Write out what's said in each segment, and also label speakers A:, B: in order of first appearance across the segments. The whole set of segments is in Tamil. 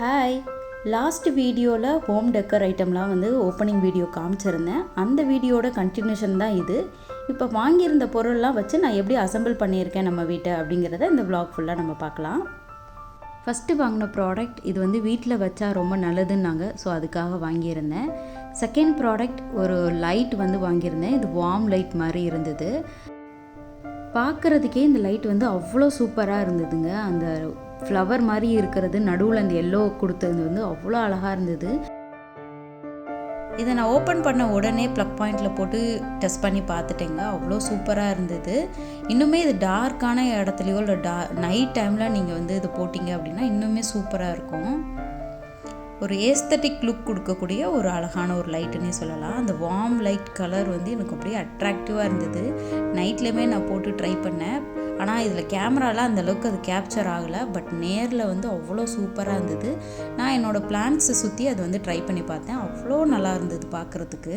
A: ஹாய், லாஸ்ட் வீடியோவில் ஹோம் டெக்கர் ஐட்டம்லாம் வந்து ஓப்பனிங் வீடியோ காமிச்சிருந்தேன். அந்த வீடியோட கண்டினியூஷன் தான் இது. இப்போ வாங்கியிருந்த பொருள்லாம் வச்சு நான் எப்படி அசம்பிள் பண்ணியிருக்கேன் நம்ம வீட்டை அப்படிங்கிறத இந்த vlog ஃபுல்லாக நம்ம பார்க்கலாம். ஃபஸ்ட்டு வாங்கின ப்ராடக்ட் இது வந்து வீட்டில் வச்சா ரொம்ப நல்லதுன்னாங்க, ஸோ அதுக்காக வாங்கியிருந்தேன். செகண்ட் ப்ராடக்ட் ஒரு லைட் வந்து வாங்கியிருந்தேன். இது வார்ம் லைட் மாதிரி இருந்தது. பார்க்குறதுக்கே இந்த லைட் வந்து அவ்வளோ சூப்பராக இருந்ததுங்க. அந்த ஃப்ளவர் மாதிரி இருக்கிறது நடுவில் அந்த எல்லோ கொடுத்தது வந்து அவ்வளோ அழகாக இருந்தது. இதை நான் ஓப்பன் பண்ண உடனே ப்ளக் பாயிண்டில் போட்டு டெஸ்ட் பண்ணி பார்த்துட்டேங்க. அவ்வளோ சூப்பராக இருந்தது. இன்னுமே இது டார்க்கான இடத்துலையோ இல்லை நைட் டைமில் நீங்கள் வந்து இது போட்டிங்க அப்படின்னா இன்னுமே சூப்பராக இருக்கும். ஒரு ஏஸ்தட்டிக் லுக் கொடுக்கக்கூடிய ஒரு அழகான ஒரு லைட்டுன்னே சொல்லலாம். அந்த வார்ம் லைட் கலர் வந்து எனக்கு அப்படியே அட்ராக்டிவாக இருந்தது. நைட்லேயுமே நான் போட்டு ட்ரை பண்ணேன். ஆனால் இதில் கேமராவில் அந்தளவுக்கு அது கேப்சர் ஆகலை. பட் நேரில் வந்து அவ்வளோ சூப்பராக இருந்தது. நான் என்னோடய பிளான்ட்ஸை சுற்றி அது வந்து ட்ரை பண்ணி பார்த்தேன். அவ்வளோ நல்லா இருந்தது பார்க்குறதுக்கு.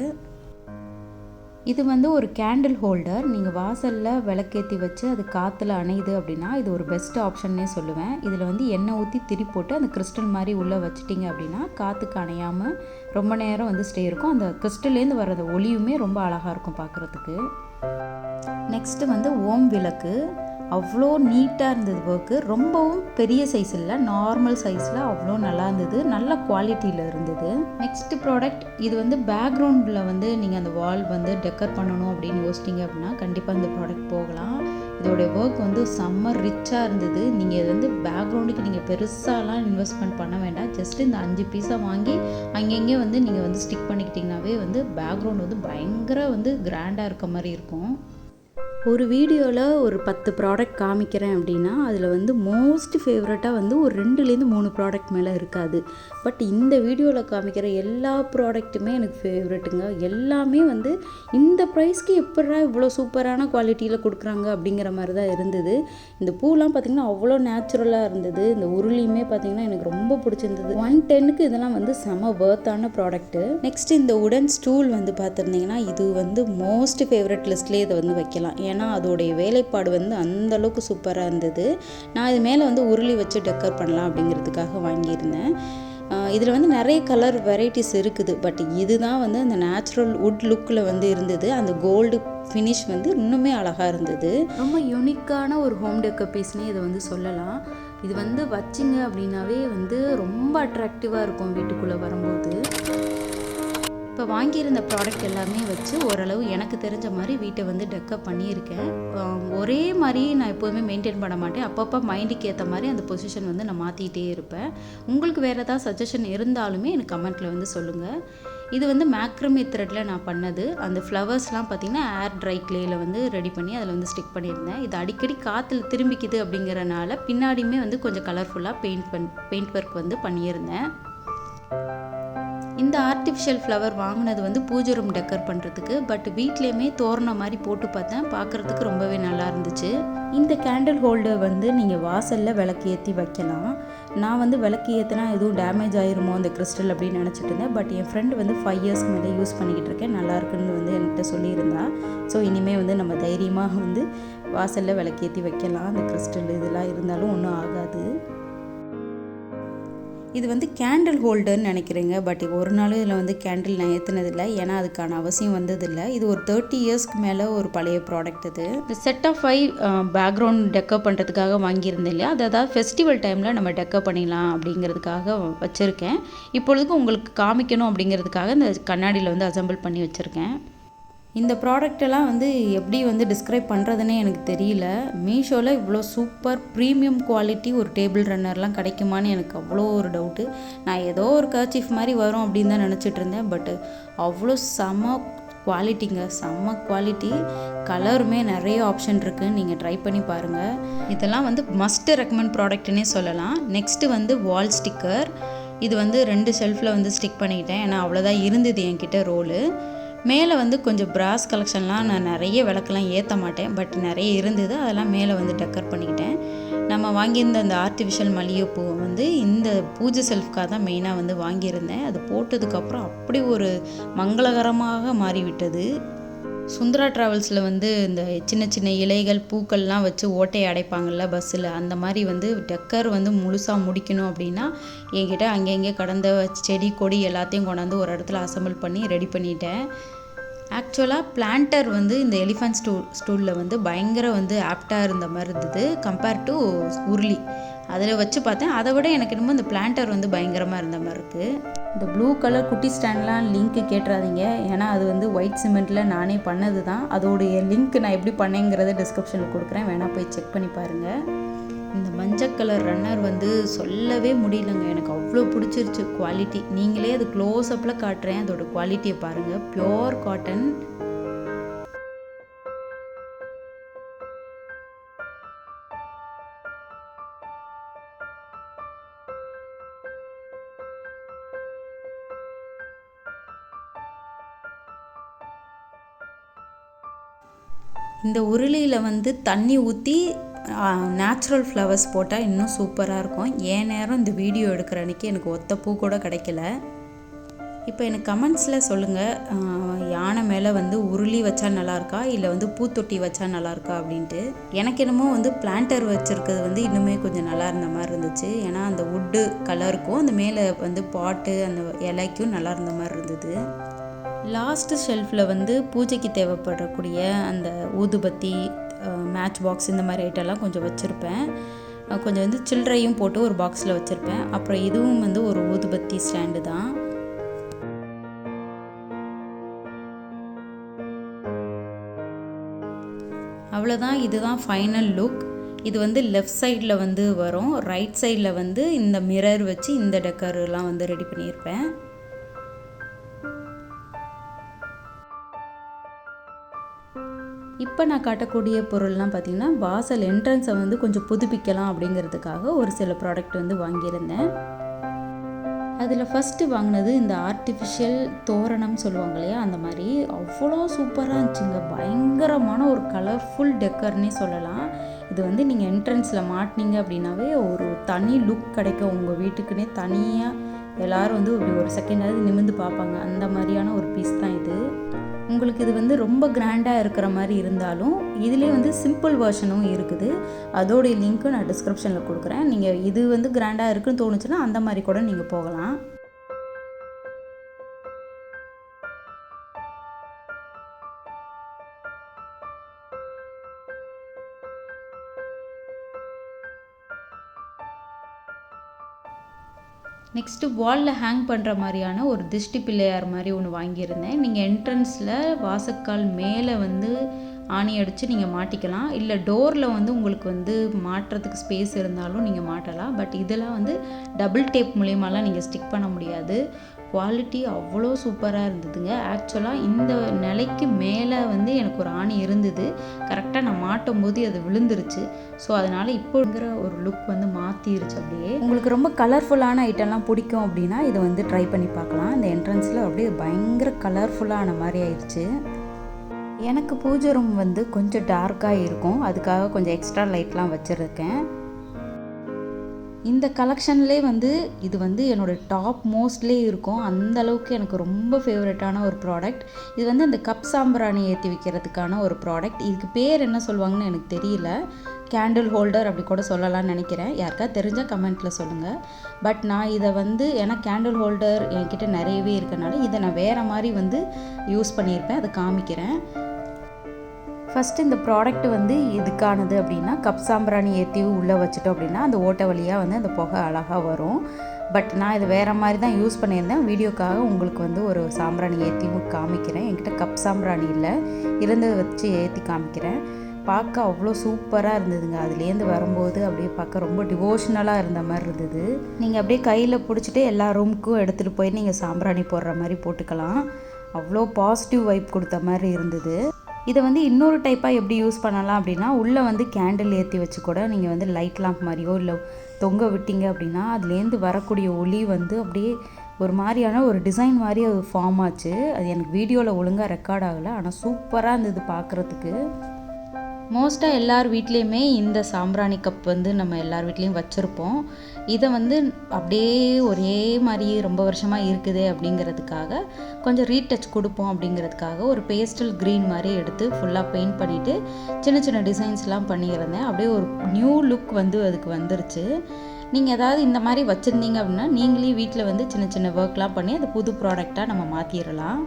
A: இது வந்து ஒரு கேண்டில் ஹோல்டர். நீங்கள் வாசலில் விளக்கேற்றி வச்சு அது காற்றுல அணையுது அப்படின்னா இது ஒரு பெஸ்ட் ஆப்ஷன்னே சொல்லுவேன். இதில் வந்து எண்ணெய் ஊற்றி திரி போட்டு அந்த கிறிஸ்டல் மாதிரி உள்ளே வச்சிட்டிங்க அப்படின்னா காற்றுக்கு அணையாமல் ரொம்ப நேரம் வந்து ஸ்டே இருக்கும். அந்த கிறிஸ்டல்லேருந்து வர்ற ஒளியுமே ரொம்ப அழகாக இருக்கும் பார்க்குறதுக்கு. நெக்ஸ்ட்டு வந்து ஓம் விளக்கு. அவ்வளோ நீட்டாக இருந்தது ஒர்க்கு. ரொம்பவும் பெரிய சைஸ் இல்லை, நார்மல் சைஸில் அவ்வளோ நல்லா இருந்தது. நல்ல குவாலிட்டியில் இருந்தது. நெக்ஸ்ட் ப்ராடக்ட் இது வந்து பேக்ரவுண்டில் வந்து நீங்கள் அந்த வால் வந்து டெக்கர் பண்ணணும் அப்படின்னு யோசிச்சிங்க அப்படின்னா கண்டிப்பாக இந்த ப்ராடக்ட் போகலாம். இதோடைய ஒர்க் வந்து செம்ம ரிச்சாக இருந்தது. நீங்கள் இது வந்து பேக்ரவுண்டுக்கு நீங்கள் பெருசாலாம் இன்வெஸ்ட்மெண்ட் பண்ண வேண்டாம். ஜஸ்ட் இந்த 5 பீஸை வாங்கி அங்கங்கே வந்து நீங்கள் வந்து ஸ்டிக் பண்ணிக்கிட்டிங்கனாவே வந்து பேக்ரவுண்ட் வந்து பயங்கர வந்து கிராண்டாக இருக்க மாதிரி இருக்கும். ஒரு வீடியோவில் ஒரு 10 ப்ராடக்ட் காமிக்கிறேன் அப்படின்னா அதில் வந்து மோஸ்ட் ஃபேவரட்டாக வந்து ஒரு 2-3 ப்ராடக்ட் மேலே இருக்காது. பட் இந்த வீடியோவில் காமிக்கிற எல்லா ப்ராடக்ட்டுமே எனக்கு ஃபேவரெட்டுங்க. எல்லாமே வந்து இந்த ப்ரைஸ்க்கு எப்படா இவ்வளோ சூப்பரான குவாலிட்டியில் கொடுக்குறாங்க அப்படிங்கிற மாதிரி தான் இருந்தது. இந்த பூலாம் பார்த்திங்கன்னா அவ்வளோ நேச்சுரலாக இருந்தது. இந்த உருளியுமே பார்த்திங்கன்னா எனக்கு ரொம்ப பிடிச்சிருந்தது. 110க்கு இதெல்லாம் வந்து செம வர்த்தான ப்ராடக்ட்டு. நெக்ஸ்ட் இந்த உடன் ஸ்டூல் வந்து பார்த்துருந்தீங்கன்னா இது வந்து மோஸ்ட் ஃபேவரட் லிஸ்ட்லேயே இதை வந்து வைக்கலாம். ஏன்னா அதோடைய வேலைப்பாடு வந்து அந்தளவுக்கு சூப்பராக இருந்தது. நான் இது மேலே வந்து உருளி வச்சு டெக்கர் பண்ணலாம் அப்படிங்கிறதுக்காக வாங்கியிருந்தேன். இதில் வந்து நிறைய கலர் வெரைட்டிஸ் இருக்குது. பட் இதுதான் வந்து அந்த நேச்சுரல் வுட் லுக்கில் வந்து இருந்தது. அந்த கோல்டு ஃபினிஷ் வந்து இன்னுமே அழகாக இருந்தது. ரொம்ப யூனிக்கான ஒரு ஹோம் டெக்கர் பீஸ்னே இதை வந்து சொல்லலாம். இது வந்து வச்சிங்க அப்படின்னாவே வந்து ரொம்ப அட்ராக்டிவாக இருக்கும் வீட்டுக்குள்ளே வரும்போது. இப்போ வாங்கியிருந்த ப்ராடக்ட் எல்லாமே வச்சு ஓரளவு எனக்கு தெரிஞ்ச மாதிரி வீட்டை வந்து டெக்கப் பண்ணியிருக்கேன். ஒரே மாதிரி நான் எப்போதுமே மெயின்டைன் பண்ண மாட்டேன். அப்பப்போ மைண்டுக்கு ஏற்ற மாதிரி அந்த பொசிஷன் வந்து நான் மாற்றிக்கிட்டே இருப்பேன். உங்களுக்கு வேறு ஏதாவது சஜஷன் இருந்தாலுமே எனக்கு கமெண்ட்டில் வந்து சொல்லுங்கள். இது வந்து மேக்ரமே த்ரெட்டில் நான் பண்ணது. அந்த ஃப்ளவர்ஸ்லாம் பார்த்திங்கன்னா ஏர் ட்ரை கிளேயில் வந்து ரெடி பண்ணி அதில் வந்து ஸ்டிக் பண்ணியிருந்தேன். இது அடிக்கடி காற்றுல திரும்பிக்குது அப்படிங்கிறனால பின்னாடியுமே வந்து கொஞ்சம் கலர்ஃபுல்லாக பெயிண்ட் ஒர்க் வந்து பண்ணியிருந்தேன். இந்த ஆர்டிஃபிஷியல் ஃப்ளவர் வாங்கினது வந்து பூஜை ரூம் டெக்கர் பண்ணுறதுக்கு. பட் வீட்லேயுமே தோரணம் மாதிரி போட்டு பார்த்தேன். பார்க்குறதுக்கு ரொம்பவே நல்லா இருந்துச்சு. இந்த கேண்டில் ஹோல்டர் வந்து நீங்கள் வாசலில் விளக்கு ஏற்றி வைக்கலாம். நான் வந்து விளக்கு ஏற்றினா எதுவும் டேமேஜ் ஆயிருமோ அந்த கிறிஸ்டல் அப்படின்னு நினச்சிட்டு இருந்தேன். பட் என் ஃப்ரெண்டு வந்து 5 இயர்ஸ்க்கு மேலே யூஸ் பண்ணிக்கிட்டு இருக்கேன், நல்லா இருக்குன்னு வந்து என்கிட்ட சொல்லியிருந்தா. ஸோ இனிமேல் வந்து நம்ம தைரியமாக வந்து வாசலில் விளக்கு ஏற்றி வைக்கலாம். அந்த கிறிஸ்டல் இதெல்லாம் இருந்தாலும் ஒன்றும் ஆகாது. இது வந்து கேண்டில் ஹோல்டர்னு நினைக்கிறேங்க. பட் ஒரு நாளும் இதில் வந்து கேண்டில் நான் ஏற்றினதில்லை, ஏன்னா அதுக்கான அவசியம் வந்ததில்லை. இது ஒரு 30 இயர்ஸ்க்கு மேலே ஒரு பழைய ப்ராடக்ட். இது இந்த செட் ஆஃப் 5 பேக்ரவுண்ட் டெக்கர் பண்ணுறதுக்காக வாங்கியிருந்தேன் இல்லையா, அதாவது ஃபெஸ்டிவல் டைமில் நம்ம டெக்கர் பண்ணிடலாம் அப்படிங்கிறதுக்காக வச்சுருக்கேன். இப்பொழுதுக்கு உங்களுக்கு காமிக்கணும் அப்படிங்கிறதுக்காக இந்த கண்ணாடியில் வந்து அசம்பிள் பண்ணி வச்சுருக்கேன். இந்த ப்ராடக்டெல்லாம் வந்து எப்படி வந்து டிஸ்கிரைப் பண்ணுறதுனே எனக்கு தெரியல. மீஷோவில் இவ்வளோ சூப்பர் ப்ரீமியம் குவாலிட்டி ஒரு டேபிள் ரன்னர்லாம் கிடைக்குமான்னு எனக்கு அவ்வளோ ஒரு டவுட்டு. நான் ஏதோ ஒரு கர்ச்சீஃப் மாதிரி வரும் அப்படின்னு தான் நினச்சிட்டு இருந்தேன். பட் அவ்வளோ செம்ம குவாலிட்டிங்க, செம்ம குவாலிட்டி. கலருமே நிறைய ஆப்ஷன் இருக்குது, நீங்கள் ட்ரை பண்ணி பாருங்கள். இதெல்லாம் வந்து மஸ்ட் ரெக்கமெண்ட் ப்ராடக்ட்னே சொல்லலாம். நெக்ஸ்ட்டு வந்து வால் ஸ்டிக்கர். இது வந்து 2 ஷெல்ஃபில் வந்து ஸ்டிக் பண்ணிக்கிட்டேன். ஏன்னா அவ்வளோதான் இருந்தது என்கிட்ட ரோலு. மேலே வந்து கொஞ்சம் பிராஸ் கலெக்ஷன்லாம் நான் நிறைய விளக்கெல்லாம் ஏற்ற மாட்டேன். பட் நிறைய இருந்தது, அதெல்லாம் மேலே வந்து டெக்கர் பண்ணிக்கிட்டேன். நம்ம வாங்கியிருந்த அந்த ஆர்டிஃபிஷியல் மல்லிகைப்பூவை வந்து இந்த பூஜை செல்ஃப்காக தான் மெயினாக வந்து வாங்கியிருந்தேன். அது போட்டதுக்கப்புறம் அப்படி ஒரு மங்களகரமாக மாறிவிட்டது. சுந்தரா ட்ராவல்ஸில் வந்து இந்த சின்ன சின்ன இலைகள் பூக்கள்லாம் வச்சு ஓட்டையை அடைப்பாங்கள்ல பஸ்ஸில், அந்த மாதிரி வந்து டெக்கர் வந்து முழுசாக முடிக்கணும் அப்படின்னா என்கிட்ட அங்கங்கே கடந்த செடி கொடி எல்லாத்தையும் கொண்டாந்து ஒரு இடத்துல அசம்பிள் பண்ணி ரெடி பண்ணிட்டேன். ஆக்சுவலாக பிளான்டர் வந்து இந்த எலிஃபண்ட் ஸ்டூலில் வந்து பயங்கர வந்து ஆப்டாக இருந்த மாதிரி இருந்தது கம்பேர் டு உருளி. அதில் வச்சு பார்த்தேன், அதை விட எனக்கு என்னமோ இந்த பிளான்டர் வந்து பயங்கரமாக இருந்த மாதிரி இருக்குது. இந்த ப்ளூ கலர் குட்டி ஸ்டாண்ட்லாம் லிங்க்கு கேட்டுறாதீங்க, ஏன்னா அது வந்து ஒயிட் சிமெண்ட்டில் நானே பண்ணது தான். அதோடைய லிங்க் நான் எப்படி பண்ணேங்கிறத டிஸ்கிரிப்ஷனில் கொடுக்குறேன், வேணால் போய் செக் பண்ணி பாருங்கள். இந்த மஞ்சள் கலர் ரன்னர் வந்து சொல்லவே முடியலங்க, எனக்கு அவ்வளோ பிடிச்சிருச்சு குவாலிட்டி. நீங்களே அது க்ளோஸ்அப்பில் காட்டுறேன், அதோட குவாலிட்டியை பாருங்கள். Pure cotton. இந்த உருளியில் வந்து தண்ணி ஊற்றி நேச்சுரல் ஃப்ளவர்ஸ் போட்டால் இன்னும் சூப்பராக இருக்கும். ஏன் நேரம் இந்த வீடியோ எடுக்கிற அன்றைக்கி எனக்கு ஒத்த பூ கூட கிடைக்கல. இப்போ எனக்கு கமெண்ட்ஸில் சொல்லுங்கள், யானை மேலே வந்து உருளி வச்சா நல்லாயிருக்கா இல்லை வந்து பூத்தொட்டி வச்சா நல்லாயிருக்கா அப்படின்ட்டு. எனக்கு என்னமோ வந்து பிளான்டர் வச்சுருக்கிறது வந்து இன்னுமே கொஞ்சம் நல்லா இருந்த மாதிரி இருந்துச்சு. ஏன்னா அந்த வுட்டு கலருக்கும் அந்த மேலே வந்து பாட்டு அந்த இலைக்கும் நல்லா இருந்த மாதிரி இருந்தது. லாஸ்ட்டு ஷெல்ஃபில் வந்து பூஜைக்கு தேவைப்படக்கூடிய அந்த ஊதுபத்தி, மேட்ச் பாக்ஸ் இந்த மாதிரி ஐட்டம்லாம் கொஞ்சம் வச்சுருப்பேன். கொஞ்சம் வந்து சில்லறையும் போட்டு ஒரு பாக்ஸில் வச்சுருப்பேன். அப்புறம் இதுவும் வந்து ஒரு ஊதுபத்தி ஸ்டாண்டு தான். அவ்வளோதான், இதுதான் ஃபைனல் லுக். இது வந்து லெஃப்ட் சைடில் வந்து வரும், ரைட் சைடில் வந்து இந்த மிரர் வச்சு இந்த டெக்கர்லாம் வந்து ரெடி பண்ணியிருப்பேன். இப்போ நான் காட்டக்கூடிய பொருள்லாம் பார்த்திங்கன்னா வாசல் என்ட்ரன்ஸை வந்து கொஞ்சம் புதுப்பிக்கலாம் அப்படிங்கிறதுக்காக ஒரு சில ப்ராடக்ட் வந்து வாங்கியிருந்தேன். அதில் ஃபஸ்ட்டு வாங்கினது இந்த ஆர்டிஃபிஷியல் தோரணம் சொல்லுவாங்க இல்லையா, அந்த மாதிரி அவ்வளோ சூப்பராக இருந்துச்சுங்க. பயங்கரமான ஒரு கலர்ஃபுல் டெக்கர்னே சொல்லலாம். இது வந்து நீங்கள் என்ட்ரன்ஸில் மாட்டினீங்க அப்படின்னாவே ஒரு தனி லுக் கிடைக்கும். உங்கள் வீட்டுக்குன்னே தனியாக எல்லோரும் வந்து இப்படி ஒரு செகண்டாவது நிமிர்ந்து பார்ப்பாங்க, அந்த மாதிரியான ஒரு பீஸ் தான் இது. உங்களுக்கு இது வந்து ரொம்ப கிராண்டாக இருக்கிற மாதிரி இருந்தாலும் இதிலே வந்து சிம்பிள் வெர்ஷனும் இருக்குது. அதோடைய லிங்க்கும் நான் டிஸ்கிரிப்ஷனில் கொடுக்குறேன். நீங்கள் இது வந்து கிராண்டாக இருக்குன்னு தோணுச்சுன்னா அந்த மாதிரி கூட நீங்கள் போகலாம். நெக்ஸ்ட்டு வாலில் ஹேங் பண்ணுற மாதிரியான ஒரு திருஷ்டி பிள்ளையார் மாதிரி ஒன்று வாங்கியிருந்தேன். நீங்கள் என்ட்ரன்ஸில் வாசக்கால் மேலே வந்து ஆணி அடித்து நீங்கள் மாட்டிக்கலாம். இல்லை டோரில் வந்து உங்களுக்கு வந்து மாட்டுறதுக்கு ஸ்பேஸ் இருந்தாலும் நீங்கள் மாட்டலாம். பட் இதெல்லாம் வந்து டபுள் டேப் மூலியமாலாம் நீங்கள் ஸ்டிக் பண்ண முடியாது. குவாலிட்டி அவ்வளோ சூப்பராக இருந்ததுங்க. ஆக்சுவலாக இந்த நிலைக்கு மேலே வந்து எனக்கு ஒரு ஆணி இருந்தது. கரெக்டாக நான் மாட்டும் போது அது விழுந்துருச்சு. ஸோ அதனால் இப்போங்கிற ஒரு லுக் வந்து மாற்றிருச்சு. அப்படியே உங்களுக்கு ரொம்ப கலர்ஃபுல்லான ஐட்டம்லாம் பிடிக்கும் அப்படின்னா இதை வந்து ட்ரை பண்ணி பார்க்கலாம். இந்த என்ட்ரன்ஸில் அப்படியே பயங்கர கலர்ஃபுல்லான மாதிரி ஆயிடுச்சு. எனக்கு பூஜை ரூம் வந்து கொஞ்சம் டார்க்காக இருக்கும், அதுக்காக கொஞ்சம் எக்ஸ்ட்ரா லைட்லாம் வச்சுருக்கேன். இந்த கலெக்ஷன்லேயே வந்து இது வந்து என்னோடய டாப் மோஸ்ட்லேயே இருக்கும். அந்தளவுக்கு எனக்கு ரொம்ப ஃபேவரட்டான ஒரு ப்ராடக்ட். இது வந்து அந்த கப் சாம்பிராணி ஏற்றி வைக்கிறதுக்கான ஒரு ப்ராடக்ட். இதுக்கு பேர் என்ன சொல்லுவாங்கன்னு எனக்கு தெரியல. கேண்டில் ஹோல்டர் அப்படி கூட சொல்லலாம்னு நினைக்கிறேன். யாருக்கா தெரிஞ்சால் கமெண்ட்டில் சொல்லுங்கள். பட் நான் இதை வந்து ஏன்னா கேண்டில் ஹோல்டர் என்கிட்ட நிறையவே இருக்கனால இதை நான் வேறு மாதிரி வந்து யூஸ் பண்ணியிருப்பேன். அதை காமிக்கிறேன். ஃபஸ்ட்டு இந்த ப்ராடக்ட் வந்து இதுக்கானது அப்படின்னா கப் சாம்பிராணி ஏற்றி உள்ளே வச்சுட்டோம் அப்படின்னா அந்த ஓட்டை வழியாக வந்து அந்த புகை அழகாக வரும். பட் நான் இது வேறு மாதிரி தான் யூஸ் பண்ணியிருந்தேன். வீடியோக்காக உங்களுக்கு வந்து ஒரு சாம்பிராணி ஏற்றியும் காமிக்கிறேன். என்கிட்ட கப் சாம்பிராணி இல்லை, இருந்ததை வச்சு ஏற்றி காமிக்கிறேன். பார்க்க அவ்வளோ சூப்பராக இருந்ததுங்க. அதுலேருந்து வரும்போது அப்படியே பார்க்க ரொம்ப டிவோஷனலாக இருந்த மாதிரி இருந்தது. நீங்கள் அப்படியே கையில் பிடிச்சிட்டு எல்லா ரூமுக்கும் எடுத்துகிட்டு போய் நீங்கள் சாம்பிராணி போடுற மாதிரி போட்டுக்கலாம். அவ்வளோ பாசிட்டிவ் வைப் கொடுத்த மாதிரி இருந்தது. இதை வந்து இன்னொரு டைப்பாக எப்படி யூஸ் பண்ணலாம் அப்படின்னா உள்ளே வந்து கேண்டில் ஏற்றி வச்சு கூட நீங்கள் வந்து லைட் லாம்ப் மாதிரியோ இல்லை தொங்க விட்டீங்க அப்படின்னா அதுலேருந்து வரக்கூடிய ஒளி வந்து அப்படியே ஒரு மாதிரியான ஒரு டிசைன் மாதிரி அது ஃபார்ம் ஆச்சு. அது எனக்கு வீடியோவில் ஒழுங்காக ரெக்கார்ட் ஆகலை, ஆனால் சூப்பராக இருந்தது பார்க்குறதுக்கு. மோஸ்ட்டாக எல்லார் வீட்லேயுமே இந்த சாம்பிராணி கப் வந்து நம்ம எல்லார் வீட்லேயும் வச்சுருப்போம். இதை வந்து அப்படியே ஒரே மாதிரி ரொம்ப வருஷமாக இருக்குது அப்படிங்கிறதுக்காக கொஞ்சம் ரீடச் கொடுப்போம் அப்படிங்கிறதுக்காக ஒரு பேஸ்டல் க்ரீன் மாதிரி எடுத்து ஃபுல்லாக பெயிண்ட் பண்ணிவிட்டு சின்ன சின்ன டிசைன்ஸ்லாம் பண்ணியிருந்தேன். அப்படியே ஒரு நியூ லுக் வந்து அதுக்கு வந்துருச்சு. நீங்கள் ஏதாவது இந்த மாதிரி வச்சுருந்தீங்க அப்படின்னா நீங்களே வீட்டில் வந்து சின்ன சின்ன ஒர்க்லாம் பண்ணி அது புது ப்ராடக்டாக நம்ம மாற்றிடலாம்.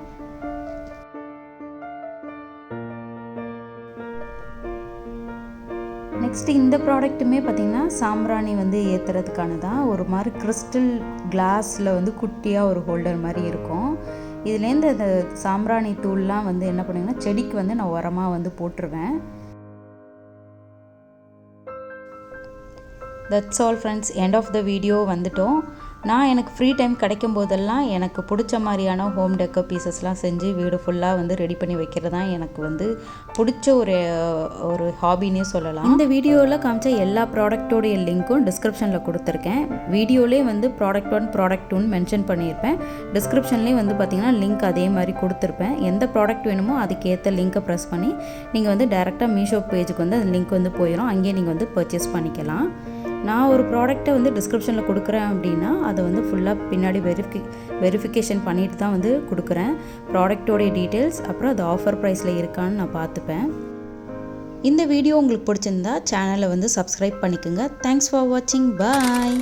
A: நெக்ஸ்ட்டு இந்த ப்ராடக்ட்டுமே பார்த்திங்கன்னா சாம்பிராணி வந்து ஏற்றுறதுக்கான தான். ஒரு மாதிரி கிறிஸ்டல் கிளாஸில் வந்து குட்டியாக ஒரு ஹோல்டர் மாதிரி இருக்கும். இதுலேருந்து அந்த சாம்பிராணி தூள்லாம் வந்து என்ன பண்ணுங்கன்னா செடிக்கு வந்து நான் உரமாக வந்து போட்டுருவேன். That's all friends, end of the video வந்துட்டோம். நான் எனக்கு ஃப்ரீ டைம் கிடைக்கும் போதெல்லாம் எனக்கு பிடிச்ச மாதிரியான ஹோம் டெக்கர் பீசஸ்லாம் செஞ்சு வீடு ஃபுல்லாக வந்து ரெடி பண்ணி வைக்கிறது தான் எனக்கு வந்து பிடிச்ச ஒரு ஹாபின்னே சொல்லலாம். இந்த வீடியோவில் காமிச்ச எல்லா ப்ராடக்டோடைய லிங்க்கும் டிஸ்கிரிப்ஷனில் கொடுத்துருக்கேன். வீடியோலேயே வந்து ப்ராடக்ட் 1 ப்ராடக்ட் 2 மென்ஷன் பண்ணியிருப்பேன். டிஸ்கிரிப்ஷன்லேயே வந்து பார்த்திங்கன்னா லிங்க் அதே மாதிரி கொடுத்துருப்பேன். எந்த ப்ராடக்ட் வேணுமோ அதுக்கேற்ற லிங்க்கை ப்ரெஸ் பண்ணி நீங்கள் வந்து டேரெக்டாக மீஷோ பேஜுக்கு வந்து அந்த லிங்க் வந்து போயிடும். அங்கேயே நீங்கள் வந்து பர்ச்சேஸ் பண்ணிக்கலாம். நான் ஒரு ப்ராடக்ட்டை வந்து டிஸ்கிரிப்ஷனில் கொடுக்குறேன் அப்படின்னா அதை வந்து ஃபுல்லாக பின்னாடி வெரிஃபிகேஷன் பண்ணிட்டு தான் வந்து கொடுக்குறேன். ப்ராடக்டோடைய டீட்டெயில்ஸ் அப்புறம் அது ஆஃபர் ப்ரைஸில் இருக்கான்னு நான் பார்த்துப்பேன். இந்த வீடியோ உங்களுக்கு பிடிச்சிருந்தா சேனலை வந்து சப்ஸ்கிரைப் பண்ணிக்கோங்க. தேங்க்ஸ் ஃபார் வாட்சிங். பாய்.